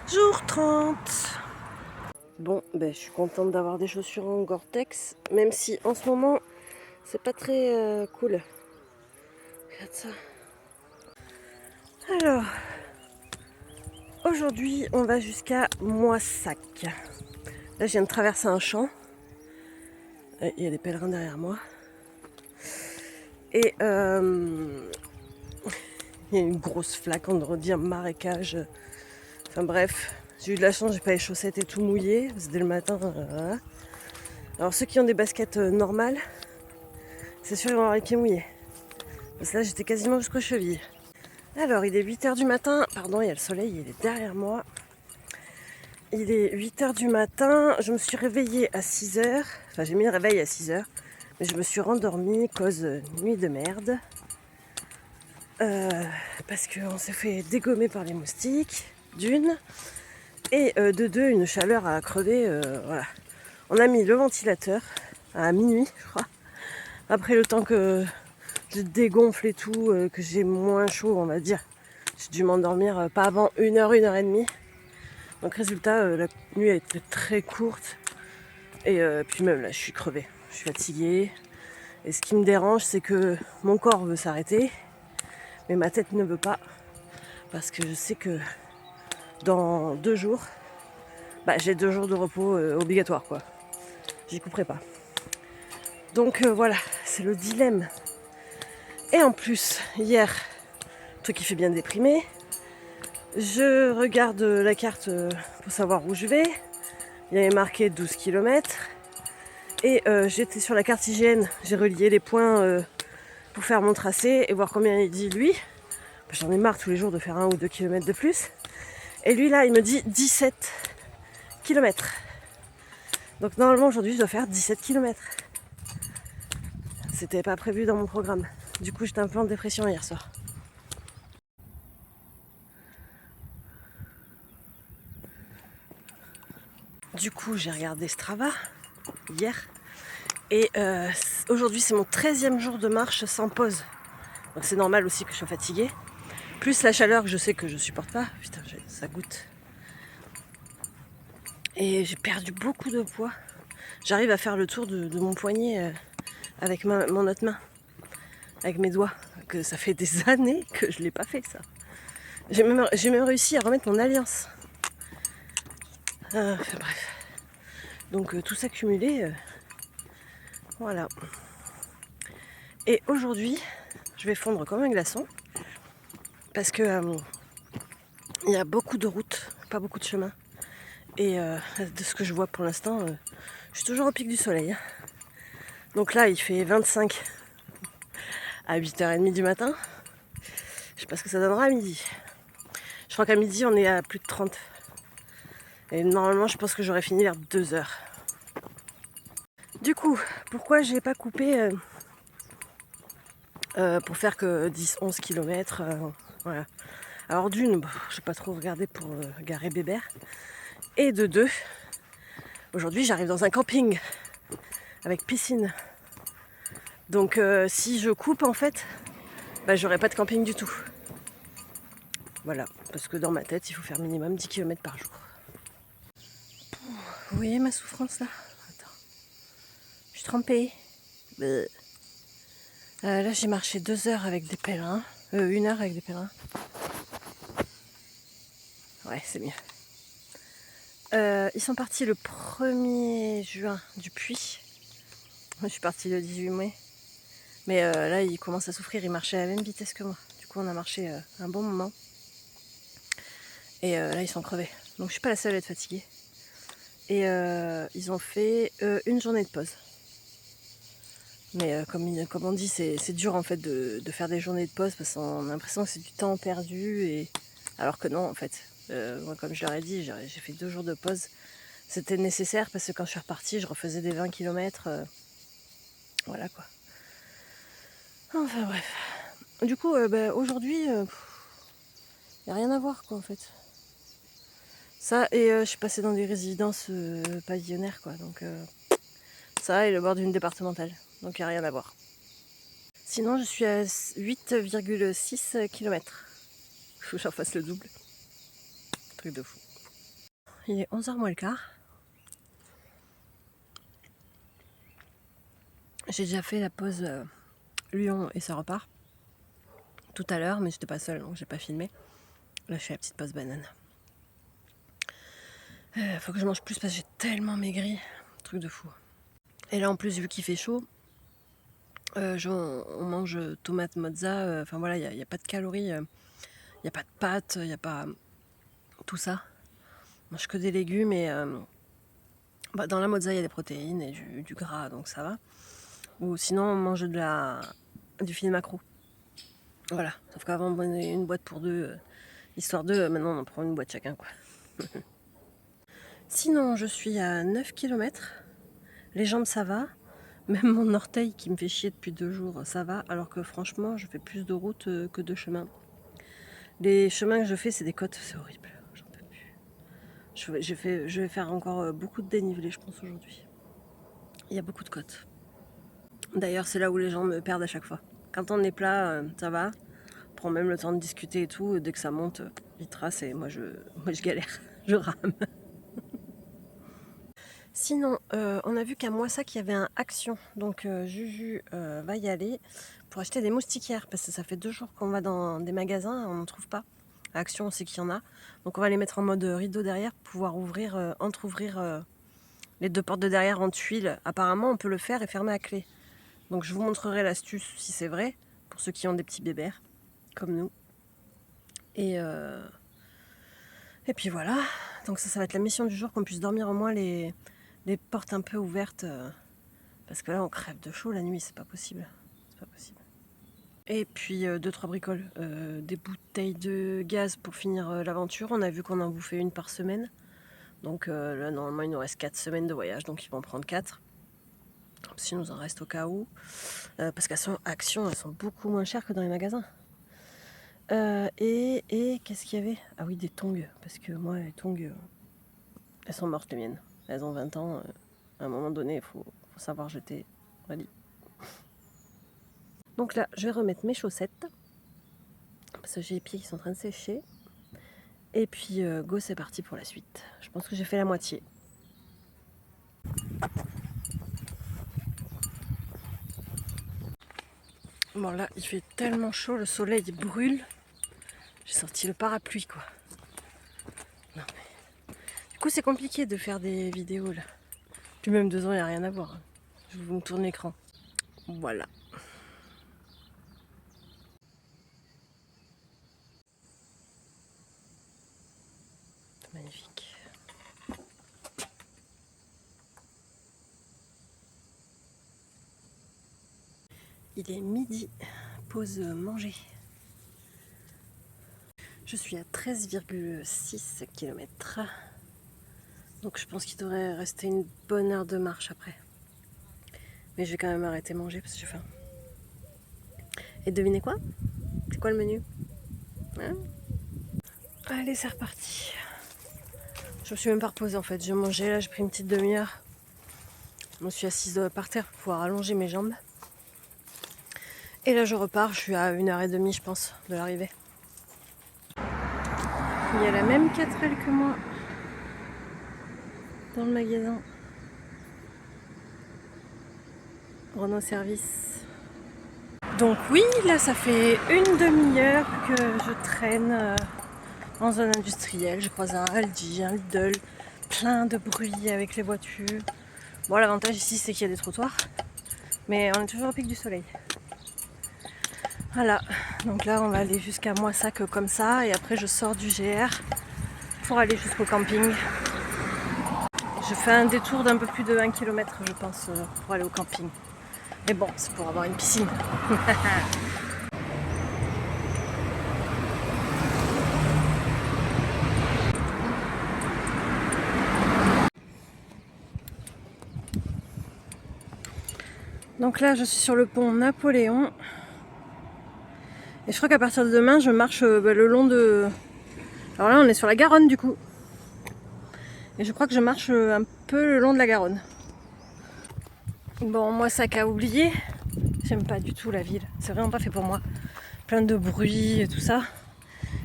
Jour 30. Bon, je suis contente d'avoir des chaussures en Gore-Tex, même si en ce moment, c'est pas très cool. Regarde ça. Alors, aujourd'hui, on va jusqu'à Moissac. Là, je viens de traverser un champ. Il y a des pèlerins derrière moi. Et il y a une grosse flaque, on dirait un marécage. Enfin bref, j'ai eu de la chance, j'ai pas les chaussettes et tout mouillé. C'était le matin. Voilà. Alors ceux qui ont des baskets normales, c'est sûr ils vont avoir les pieds mouillés. Parce que là j'étais quasiment jusqu'aux chevilles. Alors il est 8h du matin, pardon il y a le soleil, il est derrière moi. Il est 8h du matin, je me suis réveillée à 6h. Enfin j'ai mis le réveil à 6h. Mais je me suis rendormie cause nuit de merde. Parce qu'on s'est fait dégommer par les moustiques, d'une. Et de deux, une chaleur à crever. Voilà. On a mis le ventilateur à minuit, je crois. Après le temps que je dégonfle et tout, que j'ai moins chaud, on va dire. J'ai dû m'endormir pas avant 1h, 1h30. Donc résultat, la nuit a été très courte. Et puis même là, je suis crevée. Je suis fatiguée. Et ce qui me dérange, c'est que mon corps veut s'arrêter. Mais ma tête ne veut pas. Parce que je sais que dans 2 jours, j'ai 2 jours de repos obligatoire, quoi. J'y couperai pas. Donc voilà, c'est le dilemme. Et en plus, hier, truc qui fait bien déprimer, je regarde la carte pour savoir où je vais. Il y avait marqué 12 km. Et j'étais sur la carte hygiène, j'ai relié les points pour faire mon tracé et voir combien il dit lui. J'en ai marre tous les jours de faire 1 ou 2 km de plus. Et lui là, il me dit 17 km. Donc normalement aujourd'hui, je dois faire 17 km. C'était pas prévu dans mon programme. Du coup, j'étais un peu en dépression hier soir. Du coup, j'ai regardé Strava hier. Et aujourd'hui, c'est mon 13e jour de marche sans pause. Donc c'est normal aussi que je sois fatiguée. Plus la chaleur que je sais que je supporte pas. Putain, ça goûte. Et j'ai perdu beaucoup de poids. J'arrive à faire le tour de mon poignet avec mon autre main. Avec mes doigts. Que ça fait des années que je l'ai pas fait ça. J'ai même réussi à remettre mon alliance. Enfin bref. Donc tout ça cumulé, voilà. Et aujourd'hui, je vais fondre comme un glaçon. Parce que il y a beaucoup de routes, pas beaucoup de chemins. Et de ce que je vois pour l'instant, je suis toujours au pic du soleil. Hein. Donc là, il fait 25 à 8h30 du matin. Je sais pas ce que ça donnera à midi. Je crois qu'à midi, on est à plus de 30. Et normalement, je pense que j'aurais fini vers 2h. Du coup, pourquoi j'ai pas coupé pour faire que 10-11 km voilà. Alors d'une, je n'ai pas trop regardé pour garer Bébert. Et de deux, aujourd'hui j'arrive dans un camping avec piscine. Donc si je coupe en fait, j'aurai pas de camping du tout. Voilà, parce que dans ma tête il faut faire minimum 10 km par jour. Vous voyez ma souffrance là? Attends. Je suis trempée. Là j'ai marché 2 heures avec des pèlerins. 1 heure avec des pèlerins. Ouais, c'est mieux. Ils sont partis le 1er juin du Puy. Moi je suis partie le 18 mai. Mais là ils commencent à souffrir, ils marchaient à la même vitesse que moi. Du coup on a marché un bon moment. Et là ils sont crevés. Donc je suis pas la seule à être fatiguée. Et ils ont fait une journée de pause. Mais comme on dit, c'est dur en fait de faire des journées de pause parce qu'on a l'impression que c'est du temps perdu. Et alors que non en fait. Moi comme je leur ai dit, j'ai fait 2 jours de pause. C'était nécessaire parce que quand je suis repartie, je refaisais des 20 km. Voilà quoi. Enfin bref. Du coup, aujourd'hui, il n'y a rien à voir quoi en fait. Ça et je suis passée dans des résidences pavillonnaires quoi. Donc ça et le bord d'une départementale. Donc il n'y a rien à voir. Sinon je suis à 8,6 km. Il faut que j'en fasse le double. Truc de fou. il est 11h moins le quart. J'ai déjà fait la pause Lyon et ça repart tout à l'heure, mais j'étais pas seule donc j'ai pas filmé. Là je fais la petite pause banane. Faut que je mange plus parce que j'ai tellement maigri, truc de fou. Et là en plus vu qu'il fait chaud, on mange tomate mozza, enfin voilà, il n'y a pas de calories, il n'y a pas de pâtes, il n'y a pas tout ça. Je mange que des légumes et dans la mozza il y a des protéines et du gras donc ça va. Ou sinon on mange du film macro. Voilà, sauf qu'avant on prenait une boîte pour deux, histoire de, maintenant on en prend une boîte chacun quoi. Sinon je suis à 9 km, les jambes ça va, même mon orteil qui me fait chier depuis 2 jours ça va, alors que franchement je fais plus de route que de chemin. Les chemins que je fais c'est des côtes, c'est horrible, j'en peux plus. Je vais faire encore beaucoup de dénivelé je pense aujourd'hui. Il y a beaucoup de côtes. D'ailleurs c'est là où les gens me perdent à chaque fois. Quand on est plat ça va, on prend même le temps de discuter et tout, dès que ça monte, ils tracent et moi je galère, je rame. Sinon, on a vu qu'à Moissac il y avait un Action, donc Juju va y aller pour acheter des moustiquaires parce que ça fait 2 jours qu'on va dans des magasins, on n'en trouve pas. À Action on sait qu'il y en a, donc on va les mettre en mode rideau derrière pour pouvoir entre-ouvrir les 2 portes de derrière en tuiles. Apparemment on peut le faire et fermer à clé. Donc je vous montrerai l'astuce si c'est vrai, pour ceux qui ont des petits bébères, comme nous. Et puis voilà, donc ça va être la mission du jour, qu'on puisse dormir au moins les portes un peu ouvertes, parce que là on crève de chaud la nuit, c'est pas possible. C'est pas possible. Et puis 2-3 bricoles, des bouteilles de gaz pour finir l'aventure. On a vu qu'on en bouffait une par semaine. Donc là normalement il nous reste 4 semaines de voyage, donc ils vont en prendre 4. Si nous en reste au cas où. Parce qu'elles sont Action, elles sont beaucoup moins chères que dans les magasins. Et qu'est-ce qu'il y avait? Ah oui, des tongs, parce que moi les tongs, elles sont mortes les miennes. Elles ont 20 ans, à un moment donné il faut savoir jeter. Allez. Donc là je vais remettre mes chaussettes, parce que j'ai les pieds qui sont en train de sécher. Et puis go, c'est parti pour la suite. Je pense que j'ai fait la moitié. Bon là il fait tellement chaud, le soleil il brûle. J'ai sorti le parapluie quoi. Non mais... Du coup c'est compliqué de faire des vidéos là. Puis même 2 ans il n'y a rien à voir. Je vais vous tourner l'écran. Voilà. C'est magnifique. Il est midi, pause manger. Je suis à 13,6 km. Donc je pense qu'il devrait rester une bonne heure de marche après. Mais je vais quand même arrêter de manger parce que j'ai faim. Et devinez quoi? C'est quoi le menu? Hein? Allez, c'est reparti. Je me suis même pas reposée en fait. J'ai mangé là, j'ai pris une petite demi-heure. Je me suis assise par terre pour pouvoir allonger mes jambes. Et là je repars, je suis à 1h30 je pense de l'arrivée. Il y a la même 4L que moi dans le magasin. Renault Service. Donc oui, là ça fait une demi-heure que je traîne en zone industrielle. Je croise un Aldi, un Lidl, plein de bruit avec les voitures. Bon, l'avantage ici c'est qu'il y a des trottoirs, mais on est toujours au pic du soleil. Voilà, donc là on va aller jusqu'à Moissac comme ça, et après je sors du GR pour aller jusqu'au camping. Je fais un détour d'un peu plus de 1 km je pense pour aller au camping. Mais bon, c'est pour avoir une piscine. Donc là je suis sur le pont Napoléon. Et je crois qu'à partir de demain je marche le long de... Alors là on est sur la Garonne du coup. Et je crois que je marche un peu le long de la Garonne. Bon, moi ça qu'a oublié. J'aime pas du tout la ville. C'est vraiment pas fait pour moi. Plein de bruit et tout ça.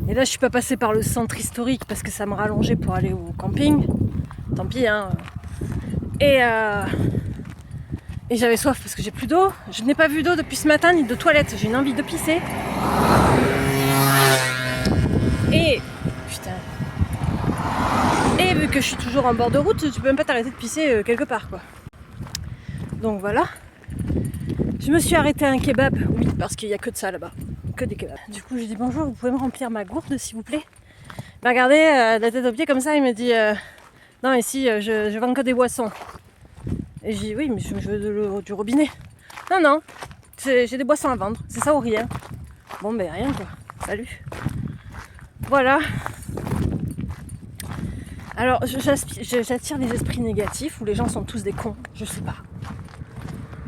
Et là je suis pas passée par le centre historique parce que ça me rallongeait pour aller au camping. Tant pis hein. Et j'avais soif parce que j'ai plus d'eau. Je n'ai pas vu d'eau depuis ce matin ni de toilette. J'ai une envie de pisser. Et putain. Et vu que je suis toujours en bord de route, tu peux même pas t'arrêter de pisser quelque part quoi. Donc voilà. Je me suis arrêtée à un kebab, oui, parce qu'il n'y a que de ça là-bas, que des kebabs. Du coup, j'ai dit bonjour, vous pouvez me remplir ma gourde s'il vous plaît. Il m'a regardé de la tête aux pieds comme ça, il m'a dit non, ici je vends que des boissons. Et j'ai dit oui, mais je veux de l'eau du robinet. Non, non, j'ai des boissons à vendre, c'est ça ou rien. Bon, ben rien quoi, salut. Voilà. Alors, j'attire les esprits négatifs où les gens sont tous des cons, je sais pas.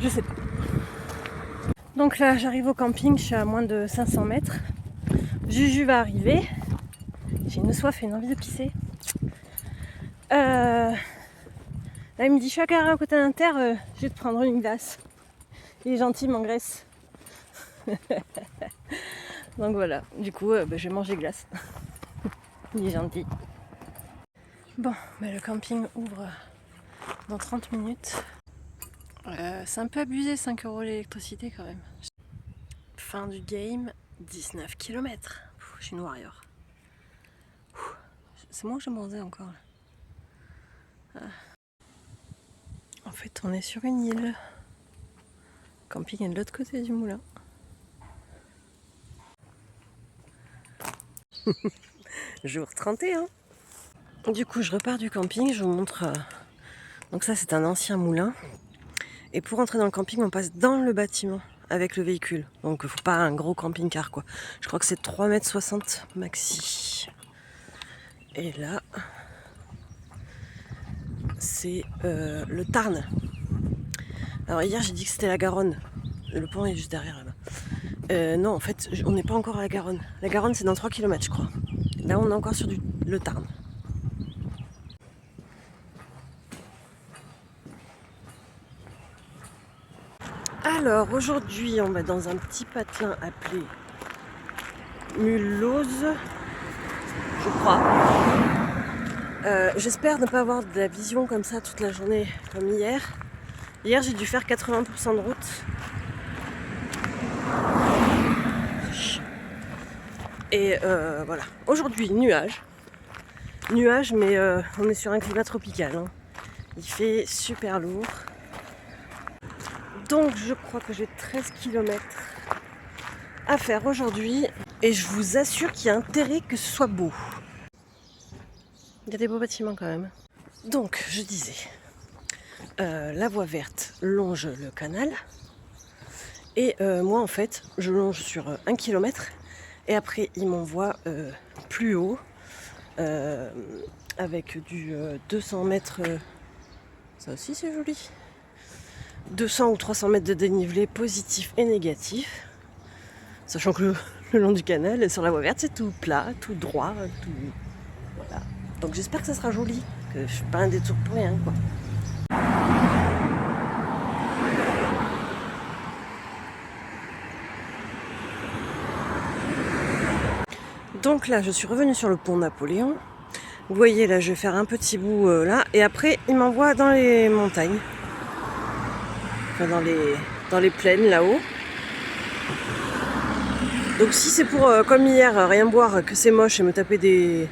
Je sais pas. Donc là, j'arrive au camping, je suis à moins de 500 mètres. Juju va arriver. J'ai une soif et une envie de pisser. Là, il me dit, je suis à carré à côté d'un terre, je vais te prendre une glace. Il est gentil, il m'engraisse. Donc voilà, du coup, je vais manger glace. Il est gentil. Bon, le camping ouvre dans 30 minutes. C'est un peu abusé, 5 € l'électricité quand même. Fin du game, 19 km. Je suis une warrior. C'est moi que j'ai mangé encore. Ah. En fait, on est sur une île. Le camping est de l'autre côté du moulin. Jour 31. Du coup, je repars du camping, je vous montre. Donc ça, c'est un ancien moulin. Et pour entrer dans le camping, on passe dans le bâtiment avec le véhicule. Donc, il ne faut pas un gros camping-car, quoi. Je crois que c'est 3,60 m maxi. Et là, c'est le Tarn. Alors hier, j'ai dit que c'était la Garonne. Le pont est juste derrière là-bas. Non, en fait, on n'est pas encore à la Garonne. La Garonne, c'est dans 3 km, je crois. Là, on est encore sur le Tarn. Alors, aujourd'hui, on va dans un petit patelin appelé Mulhouse, je crois. J'espère ne pas avoir de la vision comme ça toute la journée, comme hier. Hier, j'ai dû faire 80% de route. Et voilà. Aujourd'hui, nuage. Nuage, mais on est sur un climat tropical. Hein. Il fait super lourd. Donc, je crois que j'ai 13 km à faire aujourd'hui. Et je vous assure qu'il y a intérêt que ce soit beau. Il y a des beaux bâtiments quand même. Donc, je disais, la voie verte longe le canal. Et moi, en fait, je longe sur 1 km. Et après, il m'envoie plus haut, avec du 200 mètres. Ça aussi, c'est joli. 200 ou 300 mètres de dénivelé positif et négatif. Sachant que le long du canal, et sur la voie verte, c'est tout plat, tout droit, tout... Voilà. Donc j'espère que ça sera joli, que je ne fais pas un détour pour rien, quoi. Donc là, je suis revenue sur le pont Napoléon. Vous voyez, là, je vais faire un petit bout là. Et après, il m'envoie dans les montagnes. Enfin, dans les plaines, là-haut. Donc si c'est pour, comme hier, rien boire, que c'est moche et me taper des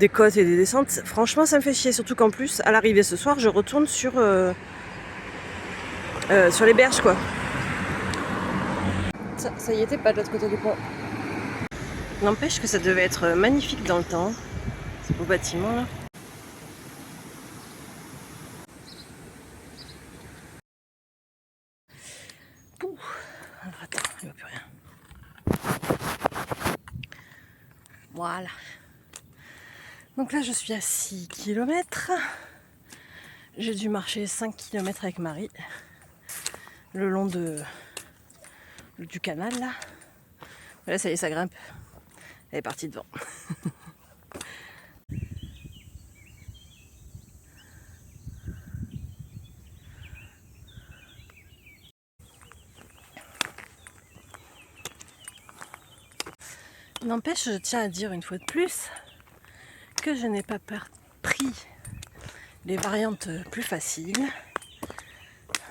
côtes et des descentes, franchement, ça me fait chier. Surtout qu'en plus, à l'arrivée ce soir, je retourne sur les berges, quoi. Ça y était pas de l'autre côté du pont. N'empêche que ça devait être magnifique dans le temps, ce beau bâtiment là. Ouh. Alors attends, il ne va plus rien. Voilà. Donc là je suis à 6 km. J'ai dû marcher 5 km avec Marie. Le long du canal là. Voilà, ça y est, ça grimpe. Elle est partie devant. N'empêche, je tiens à dire une fois de plus que je n'ai pas pris les variantes plus faciles,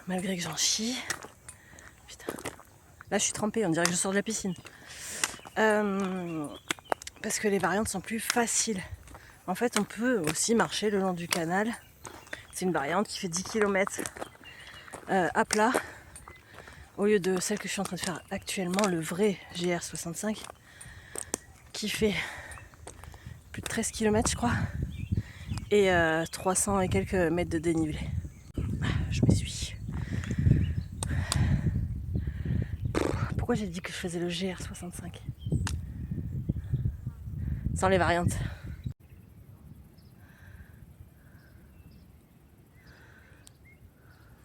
malgré que j'en chie. Putain. Là, je suis trempée, on dirait que je sors de la piscine. Parce que les variantes sont plus faciles. En fait, on peut aussi marcher le long du canal. C'est une variante qui fait 10 km à plat, au lieu de celle que je suis en train de faire actuellement, le vrai GR65, qui fait plus de 13 km, je crois, et 300 et quelques mètres de dénivelé. Je m'essuie. Pourquoi j'ai dit que je faisais le GR65 sans les variantes?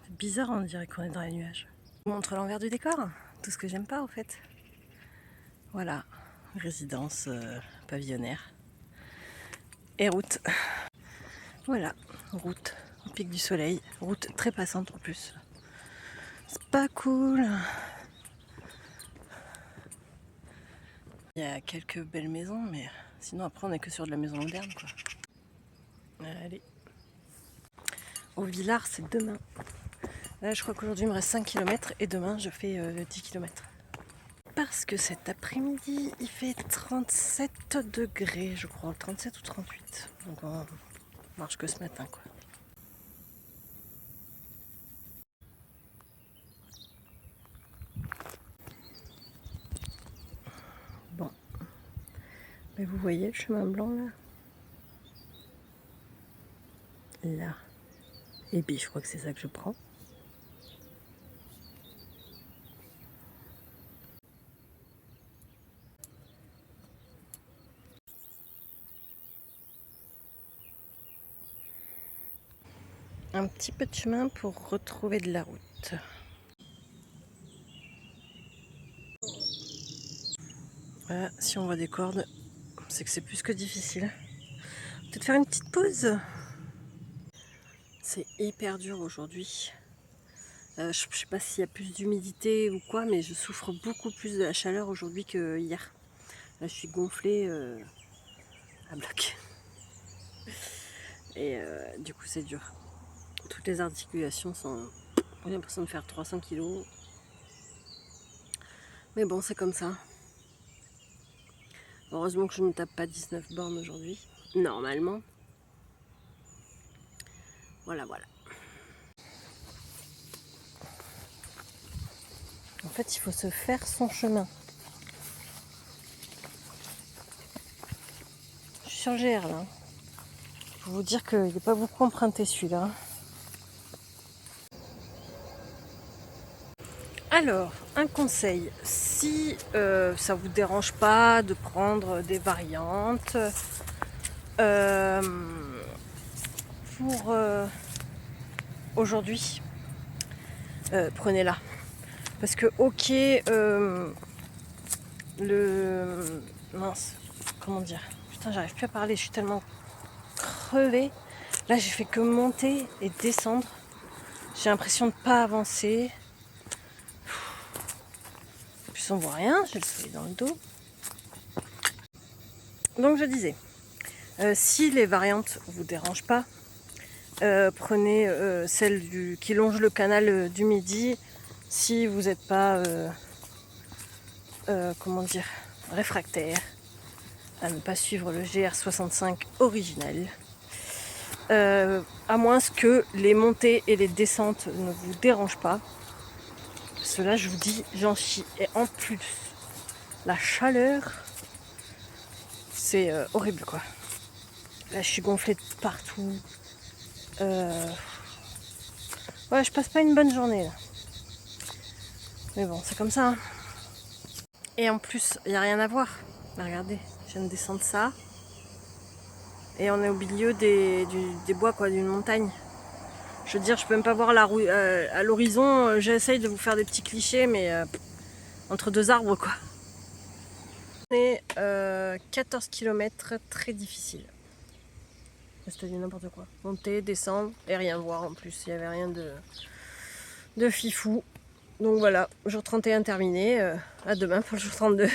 C'est bizarre, on dirait qu'on est dans les nuages. Je vous montre l'envers du décor, tout ce que j'aime pas en fait. Voilà, résidence pavillonnaire et route. Voilà, route au pic du soleil, route très passante en plus. C'est pas cool. Il y a quelques belles maisons, mais sinon après on est que sur de la maison moderne quoi. Allez. Au Villard c'est demain. Là je crois qu'aujourd'hui il me reste 5 km et demain je fais 10 km. Parce que cet après-midi il fait 37 degrés je crois, 37 ou 38. Donc on marche que ce matin quoi. Bon. Mais vous voyez le chemin blanc là? Là. Et puis je crois que c'est ça que je prends. Un petit peu de chemin pour retrouver de la route. Voilà, si on voit des cordes, c'est que c'est plus que difficile. Peut-être faire une petite pause. C'est hyper dur aujourd'hui. Je sais pas s'il y a plus d'humidité ou quoi, mais je souffre beaucoup plus de la chaleur aujourd'hui que hier. Là, je suis gonflée à bloc. Et du coup, c'est dur. Toutes les articulations sont... J'ai l'impression de faire 300 kg. Mais bon, c'est comme ça. Heureusement que je ne tape pas 19 bornes aujourd'hui. Normalement. Voilà, voilà. En fait, il faut se faire son chemin. Je suis sur le GR là. Pour vous dire qu'il n'est pas beaucoup emprunté celui-là. Alors, un conseil, si ça vous dérange pas de prendre des variantes, pour aujourd'hui, prenez-la. Parce que ok, mince, comment dire? Putain, j'arrive plus à parler, je suis tellement crevée. Là, j'ai fait que monter et descendre. J'ai l'impression de pas avancer. En plus, on voit rien, j'ai le soleil dans le dos. Donc, je disais, si les variantes vous dérangent pas, prenez celle qui longe le canal du Midi. Si vous n'êtes pas, comment dire, réfractaire à ne pas suivre le GR65 original. À moins que les montées et les descentes ne vous dérangent pas. Cela, je vous dis, j'en chie. Et en plus, la chaleur, c'est horrible quoi. Là, je suis gonflée de partout. Ouais, je passe pas une bonne journée là. Mais bon, c'est comme ça. Hein. Et en plus, il n'y a rien à voir. Mais regardez, je viens de descendre ça. Et on est au milieu des bois, quoi, d'une montagne. Je veux dire, je peux même pas voir à l'horizon. J'essaye de vous faire des petits clichés, mais entre deux arbres, quoi. On est 14 km, très difficile. Je te dis n'importe quoi. Monter, descendre et rien voir en plus. Il n'y avait rien de fifou. Donc voilà, jour 31 terminé. À demain pour le jour 32.